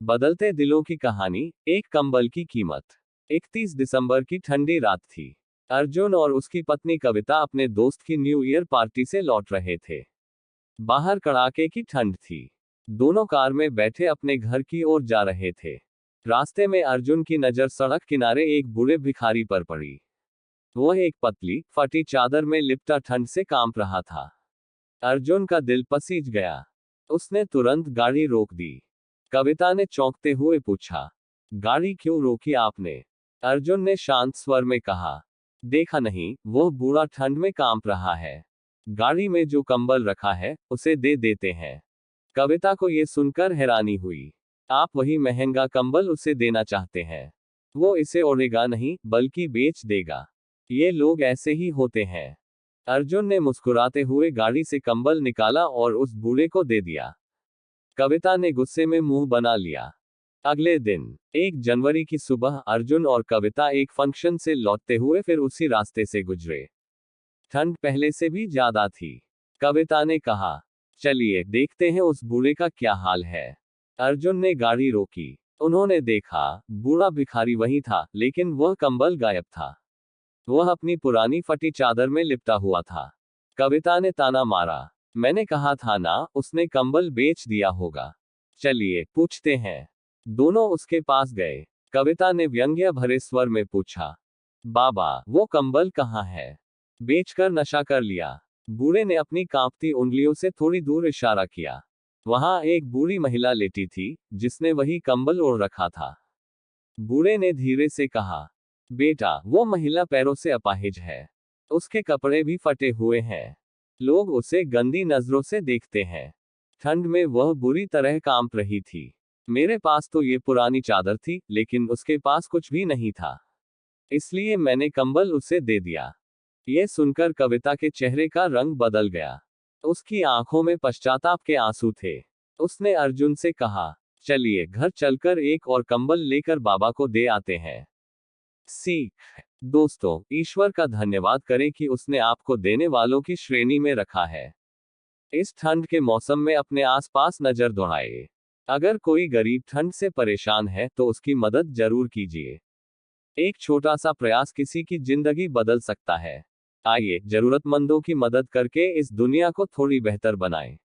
बदलते दिलों की कहानी, एक कंबल की कीमत। 31 दिसंबर की ठंडी रात थी। अर्जुन और उसकी पत्नी कविता अपने दोस्त की न्यू ईयर पार्टी से लौट रहे थे। बाहर कड़ाके की ठंड थी। दोनों कार में बैठे अपने घर की ओर जा रहे थे। रास्ते में अर्जुन की नजर सड़क किनारे एक बूढ़े भिखारी पर पड़ी। वह एक पतली, फटी चादर में लिपटा ठंड से कांप रहा था। अर्जुन का दिल पसीज गया। उसने तुरंत गाड़ी रोक दी। कविता ने चौंकते हुए पूछा, गाड़ी क्यों रोकी आपने? अर्जुन ने शांत स्वर में कहा, देखा नहीं, वह बूढ़ा ठंड में कांप रहा है। गाड़ी में जो कंबल रखा है, उसे दे देते हैं। कविता को यह सुनकर हैरानी हुई। आप वही महंगा कंबल उसे देना चाहते हैं? वो इसे ओढ़ेगा नहीं, बल्कि बेच देगा। ये लोग ऐसे ही होते हैं। अर्जुन ने मुस्कुराते हुए गाड़ी से कंबल निकाला और उस बूढ़े को दे दिया। कविता ने गुस्से में मुंह बना लिया। अगले दिन 1 जनवरी की सुबह अर्जुन और कविता एक फंक्शन से लौटते हुए फिर उसी रास्ते से गुजरे। ठंड पहले से भी ज्यादा थी। कविता ने कहा, चलिए देखते हैं उस बूढ़े का क्या हाल है। अर्जुन ने गाड़ी रोकी। उन्होंने देखा, बूढ़ा भिखारी वही था, लेकिन वह कंबल गायब था। वह अपनी पुरानी फटी चादर में लिपटा हुआ था। कविता ने ताना मारा, मैंने कहा था ना, उसने कंबल बेच दिया होगा। चलिए पूछते हैं। दोनों उसके पास गए। कविता ने व्यंग्य भरे स्वर में पूछा, बाबा, वो कंबल कहाँ है? बेचकर नशा कर लिया। बूढ़े ने अपनी कांपती उंगलियों से थोड़ी दूर इशारा किया। वहां एक बूढ़ी महिला लेटी थी, जिसने वही कंबल ओढ़ रखा था। बूढ़े ने धीरे से कहा, बेटा, वो महिला पैरों से अपाहिज है। उसके कपड़े भी फटे हुए हैं। लोग उसे गंदी नजरों से देखते हैं। ठंड में वह बुरी तरह कांप रही थी। मेरे पास तो ये पुरानी चादर थी, लेकिन उसके पास कुछ भी नहीं था। इसलिए मैंने कंबल उसे दे दिया। ये सुनकर कविता के चेहरे का रंग बदल गया। उसकी आंखों में पश्चाताप के आंसू थे। उसने अर्जुन से कहा, चलिए घर चलकर एक और कंबल लेकर बाबा को दे आते हैं। सीख, दोस्तों, ईश्वर का धन्यवाद करें कि उसने आपको देने वालों की श्रेणी में रखा है। इस ठंड के मौसम में अपने आसपास नजर दौड़ाइए। अगर कोई गरीब ठंड से परेशान है तो उसकी मदद जरूर कीजिए। एक छोटा सा प्रयास किसी की जिंदगी बदल सकता है। आइए जरूरतमंदों की मदद करके इस दुनिया को थोड़ी बेहतर बनाएं।